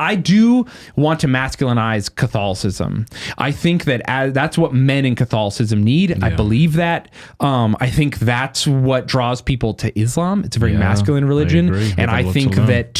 I do want to masculinize Catholicism. I think that that's what men in Catholicism need. Yeah. I believe that. I think that's what draws people to Islam. It's a very masculine religion. And I think that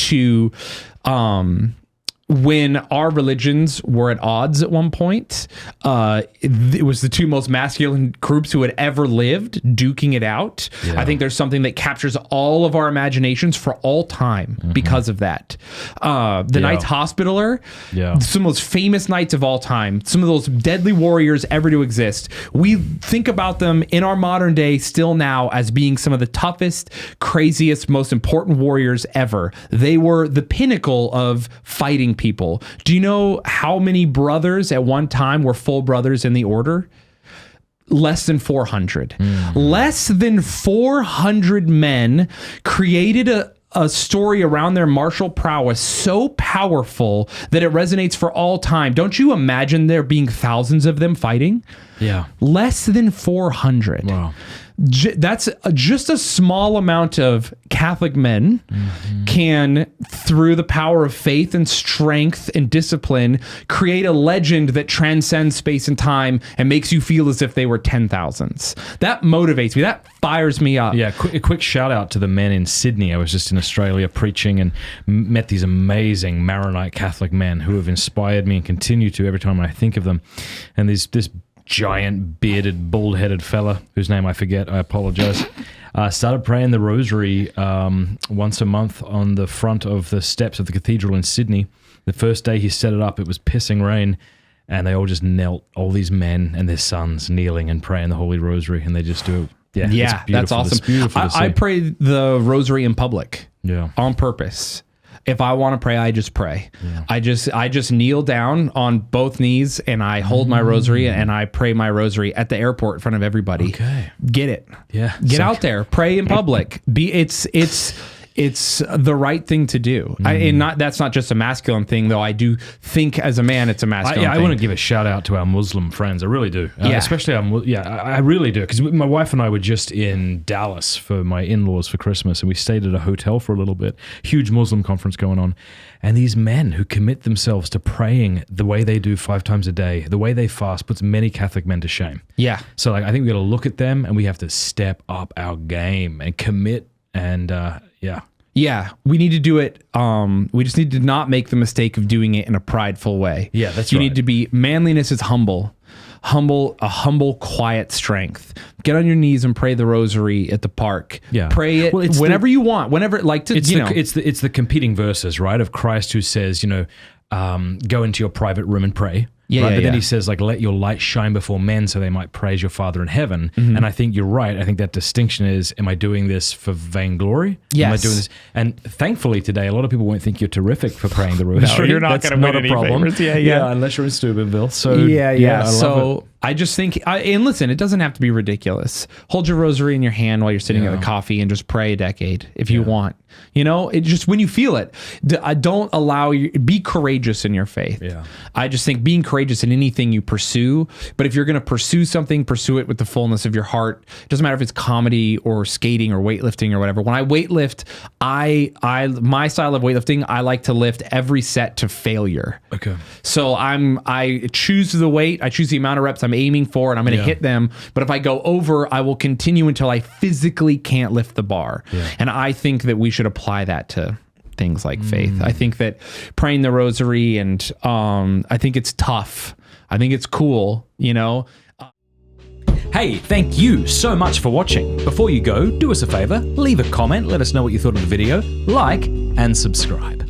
when our religions were at odds at one point, it was the two most masculine groups who had ever lived duking it out. Yeah. I think there's something that captures all of our imaginations for all time because of that. The Knights Hospitaller, some of the most famous knights of all time, some of those deadly warriors ever to exist. We think about them in our modern day still now as being some of the toughest, craziest, most important warriors ever. They were the pinnacle of fighting people. Do you know how many brothers at one time were full brothers in the order? Less than 400. Less than 400 men created a story around their martial prowess so powerful that it resonates for all time. Don't you imagine there being thousands of them fighting? Yeah. Less than 400. Wow. That's just a small amount of Catholic men can, through the power of faith and strength and discipline, create a legend that transcends space and time and makes you feel as if they were 10,000s. That motivates me. That fires me up. Yeah, a quick shout out to the men in Sydney. I was just in Australia preaching and met these amazing Maronite Catholic men who have inspired me and continue to every time I think of them. And this giant bearded bald-headed fella whose name I forget, I apologize, started praying the Rosary once a month on the front of the steps of the cathedral in Sydney. The first day he set it up, it was pissing rain, and they all just knelt, all these men and their sons kneeling and praying the Holy Rosary, and they just do it. Yeah, that's awesome. It's beautiful to see. I pray the Rosary in public on purpose. If I want to pray, I just pray. Yeah. I just kneel down on both knees and I hold my rosary and I pray my rosary at the airport in front of everybody. Okay. Get it. Yeah. Get out there. Pray in public. It's the right thing to do. That's not just a masculine thing, though. I do think as a man, it's a masculine thing. I want to give a shout out to our Muslim friends. I really do. Especially I really do. Because my wife and I were just in Dallas for my in-laws for Christmas, and we stayed at a hotel for a little bit. Huge Muslim conference going on. And these men who commit themselves to praying the way they do 5 times a day, the way they fast, puts many Catholic men to shame. Yeah. So I think we got to look at them and we have to step up our game and commit and Yeah, we need to do it. We just need to not make the mistake of doing it in a prideful way. Yeah, that's right. You need to be, manliness is humble, a humble, quiet strength. Get on your knees and pray the Rosary at the park. Yeah, pray it whenever you want, whenever it's the competing verses, right? Of Christ who says, go into your private room and pray. Yeah, right? But then he says, let your light shine before men so they might praise your Father in heaven. And I think you're right. I think that distinction is, am I doing this for vainglory? Yes. Am I doing this? And thankfully today, a lot of people won't think you're terrific for praying the Rosary. No, you're not going to win any favorites. Yeah, unless you're in Steubenville. So I love it. I just think, and listen, it doesn't have to be ridiculous. Hold your rosary in your hand while you're sitting at the coffee and just pray a decade if you want. It just, when you feel it, don't allow you, be courageous in your faith. Yeah. I just think being courageous in anything you pursue, but if you're going to pursue something, pursue it with the fullness of your heart. It doesn't matter if it's comedy or skating or weightlifting or whatever. When I weightlift, my style of weightlifting, I like to lift every set to failure. Okay. So I choose the weight, I choose the amount of reps I'm aiming for, and I'm going to hit them. But if I go over, I will continue until I physically can't lift the bar. Yeah. And I think that we should apply that to things like faith. I think that praying the Rosary, and I think it's tough. I think it's cool, Hey, thank you so much for watching. Before you go, do us a favor, leave a comment, let us know what you thought of the video, like, and subscribe.